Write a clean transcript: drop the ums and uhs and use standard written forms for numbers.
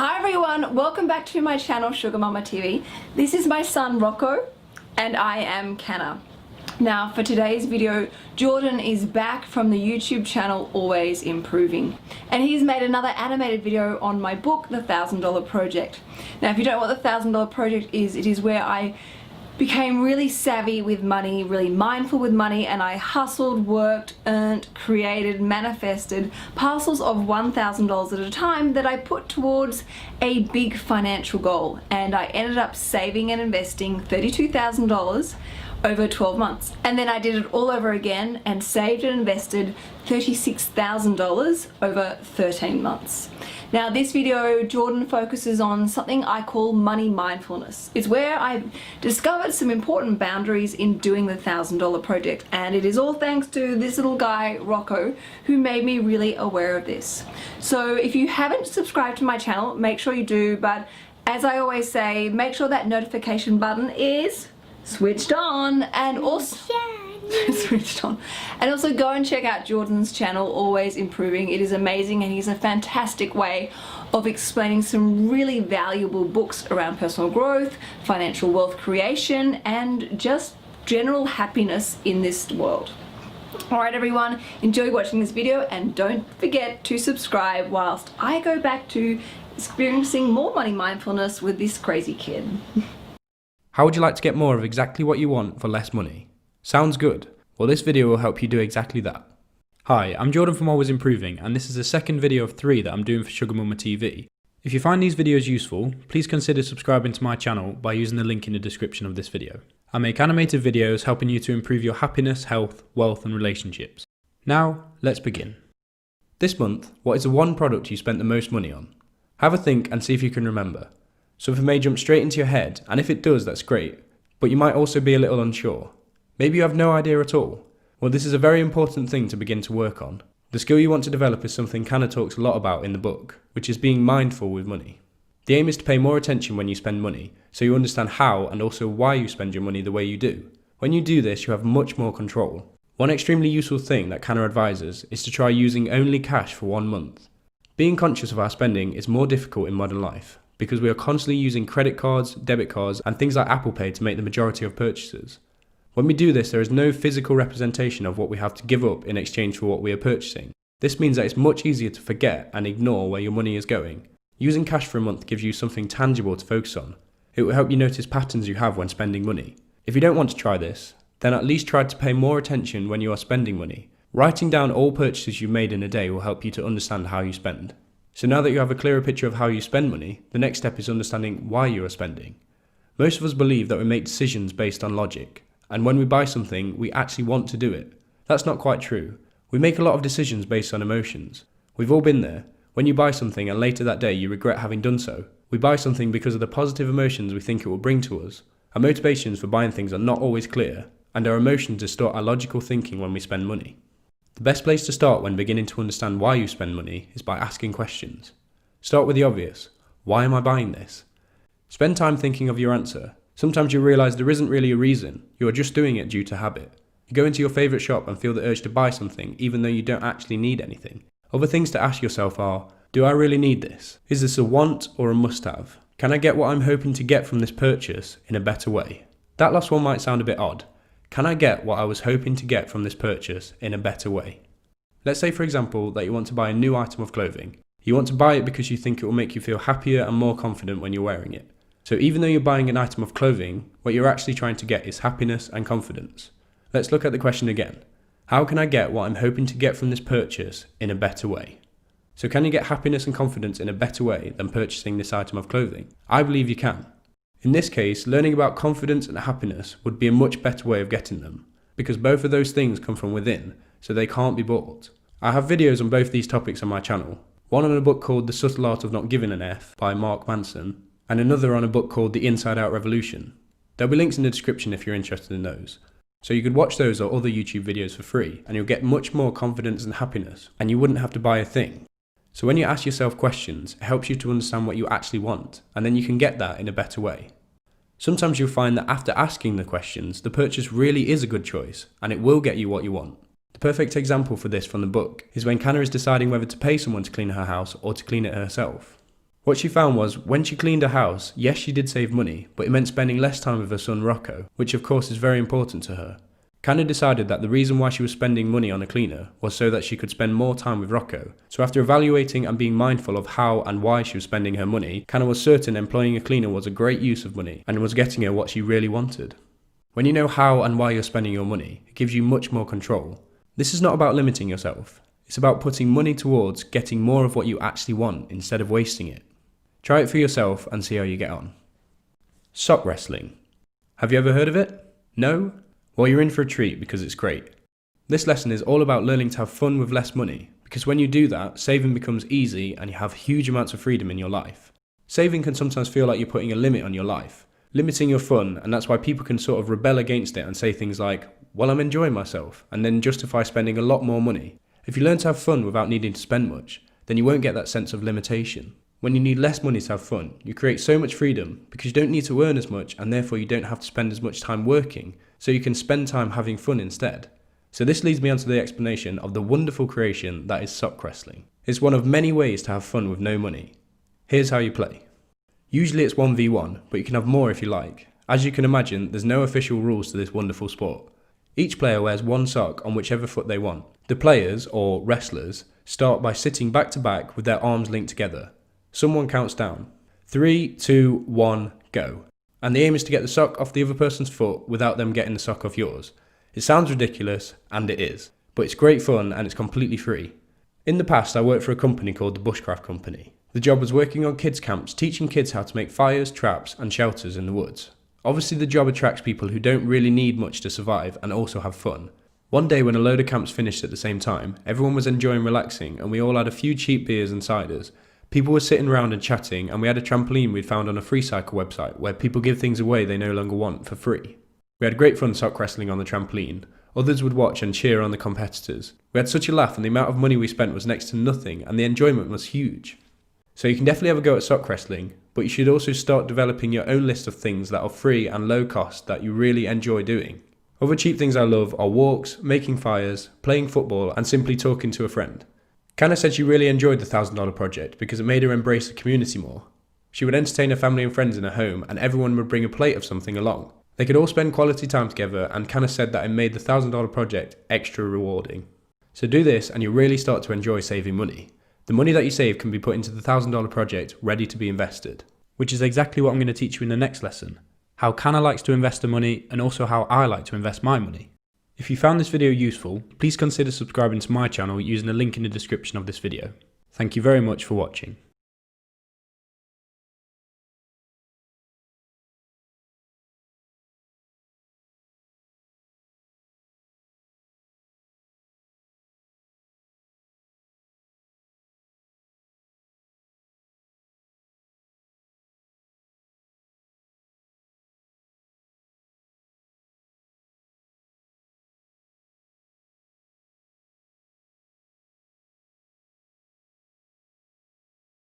Hi everyone, welcome back to my channel Sugar Mama TV. This is my son Rocco and I am Canna. Now for today's video, Jordan is back from the YouTube channel Always Improving, and he's made another animated video on my book, The $1,000 Project. Now if you don't know what the $1,000 Project is, it is where I became really savvy with money, really mindful with money, and I hustled, worked, earned, created, manifested parcels of $1,000 at a time that I put towards a big financial goal, and I ended up saving and investing $32,000 over 12 months. And then I did it all over again and saved and invested $36,000 over 13 months. Now this video, Jordan focuses on something I call money mindfulness. It's where I discovered some important boundaries in doing the $1,000 project, and it is all thanks to this little guy, Rocco, who made me really aware of this. So if you haven't subscribed to my channel, make sure you do, but as I always say, make sure that notification button is switched on, and also switched on, and also go and check out Jordan's channel Always Improving. It is amazing, and he's a fantastic way of explaining some really valuable books around personal growth, financial wealth creation, and just general happiness in this world. Alright everyone, enjoy watching this video and don't forget to subscribe whilst I go back to experiencing more money mindfulness with this crazy kid. How would you like to get more of exactly what you want for less money? Sounds good. Well, this video will help you do exactly that. Hi, I'm Jordan from Always Improving, and this is the second video of 3 that I'm doing for Sugar Mama TV. If you find these videos useful, please consider subscribing to my channel by using the link in the description of this video. I make animated videos helping you to improve your happiness, health, wealth and relationships. Now, let's begin. This month, what is the one product you spent the most money on? Have a think and see if you can remember. Something may jump straight into your head, and if it does, that's great, but you might also be a little unsure. Maybe you have no idea at all. Well, this is a very important thing to begin to work on. The skill you want to develop is something Canna talks a lot about in the book, which is being mindful with money. The aim is to pay more attention when you spend money, so you understand how and also why you spend your money the way you do. When you do this, you have much more control. One extremely useful thing that Canna advises is to try using only cash for 1 month. Being conscious of our spending is more difficult in modern life, because we are constantly using credit cards, debit cards, and things like Apple Pay to make the majority of purchases. When we do this, there is no physical representation of what we have to give up in exchange for what we are purchasing. This means that it's much easier to forget and ignore where your money is going. Using cash for a month gives you something tangible to focus on. It will help you notice patterns you have when spending money. If you don't want to try this, then at least try to pay more attention when you are spending money. Writing down all purchases you've made in a day will help you to understand how you spend. So now that you have a clearer picture of how you spend money, the next step is understanding why you are spending. Most of us believe that we make decisions based on logic, and when we buy something, we actually want to do it. That's not quite true. We make a lot of decisions based on emotions. We've all been there. When you buy something and later that day you regret having done so. We buy something because of the positive emotions we think it will bring to us. Our motivations for buying things are not always clear, and our emotions distort our logical thinking when we spend money. The best place to start when beginning to understand why you spend money is by asking questions. Start with the obvious. Why am I buying this? Spend time thinking of your answer. Sometimes you realise there isn't really a reason, you are just doing it due to habit. You go into your favourite shop and feel the urge to buy something even though you don't actually need anything. Other things to ask yourself are, do I really need this? Is this a want or a must-have? Can I get what I'm hoping to get from this purchase in a better way? That last one might sound a bit odd. Can I get what I was hoping to get from this purchase in a better way? Let's say for example that you want to buy a new item of clothing. You want to buy it because you think it will make you feel happier and more confident when you're wearing it. So even though you're buying an item of clothing, what you're actually trying to get is happiness and confidence. Let's look at the question again. How can I get what I'm hoping to get from this purchase in a better way? So can you get happiness and confidence in a better way than purchasing this item of clothing? I believe you can. In this case, learning about confidence and happiness would be a much better way of getting them, because both of those things come from within, so they can't be bought. I have videos on both these topics on my channel, one on a book called The Subtle Art of Not Giving an F by Mark Manson, and another on a book called The Inside Out Revolution. There'll be links in the description if you're interested in those. So you could watch those or other YouTube videos for free, and you'll get much more confidence and happiness, and you wouldn't have to buy a thing. So when you ask yourself questions, it helps you to understand what you actually want, and then you can get that in a better way. Sometimes you'll find that after asking the questions, the purchase really is a good choice, and it will get you what you want. The perfect example for this from the book is when Canna is deciding whether to pay someone to clean her house or to clean it herself. What she found was, when she cleaned her house, yes, she did save money, but it meant spending less time with her son Rocco, which of course is very important to her. Kanna decided that the reason why she was spending money on a cleaner was so that she could spend more time with Rocco. So after evaluating and being mindful of how and why she was spending her money, Kanna was certain employing a cleaner was a great use of money and was getting her what she really wanted. When you know how and why you're spending your money, it gives you much more control. This is not about limiting yourself. It's about putting money towards getting more of what you actually want instead of wasting it. Try it for yourself and see how you get on. Sock wrestling. Have you ever heard of it? No? Well, you're in for a treat because it's great. This lesson is all about learning to have fun with less money, because when you do that, saving becomes easy and you have huge amounts of freedom in your life. Saving can sometimes feel like you're putting a limit on your life, limiting your fun, and that's why people can sort of rebel against it and say things like, well, I'm enjoying myself, and then justify spending a lot more money. If you learn to have fun without needing to spend much, then you won't get that sense of limitation. When you need less money to have fun, you create so much freedom because you don't need to earn as much and therefore you don't have to spend as much time working, so you can spend time having fun instead. So this leads me on to the explanation of the wonderful creation that is sock wrestling. It's one of many ways to have fun with no money. Here's how you play. Usually it's 1v1, but you can have more if you like. As you can imagine, there's no official rules to this wonderful sport. Each player wears one sock on whichever foot they want. The players, or wrestlers, start by sitting back to back with their arms linked together. Someone counts down. 3, 2, 1, go. And the aim is to get the sock off the other person's foot without them getting the sock off yours. It sounds ridiculous, and it is, but it's great fun and it's completely free. In the past, I worked for a company called the Bushcraft Company. The job was working on kids' camps, teaching kids how to make fires, traps, and shelters in the woods. Obviously, the job attracts people who don't really need much to survive and also have fun. One day when a load of camps finished at the same time, everyone was enjoying relaxing and we all had a few cheap beers and ciders. People were sitting around and chatting, and we had a trampoline we'd found on a free cycle website where people give things away they no longer want for free. We had great fun sock wrestling on the trampoline. Others would watch and cheer on the competitors. We had such a laugh and the amount of money we spent was next to nothing and the enjoyment was huge. So you can definitely have a go at sock wrestling, but you should also start developing your own list of things that are free and low cost that you really enjoy doing. Other cheap things I love are walks, making fires, playing football, and simply talking to a friend. Kanna said she really enjoyed the $1,000 project because it made her embrace the community more. She would entertain her family and friends in her home and everyone would bring a plate of something along. They could all spend quality time together, and Kanna said that it made the $1,000 project extra rewarding. So do this and you'll really start to enjoy saving money. The money that you save can be put into the $1,000 project ready to be invested. Which is exactly what I'm going to teach you in the next lesson. How Kanna likes to invest her money and also how I like to invest my money. If you found this video useful, please consider subscribing to my channel using the link in the description of this video. Thank you very much for watching.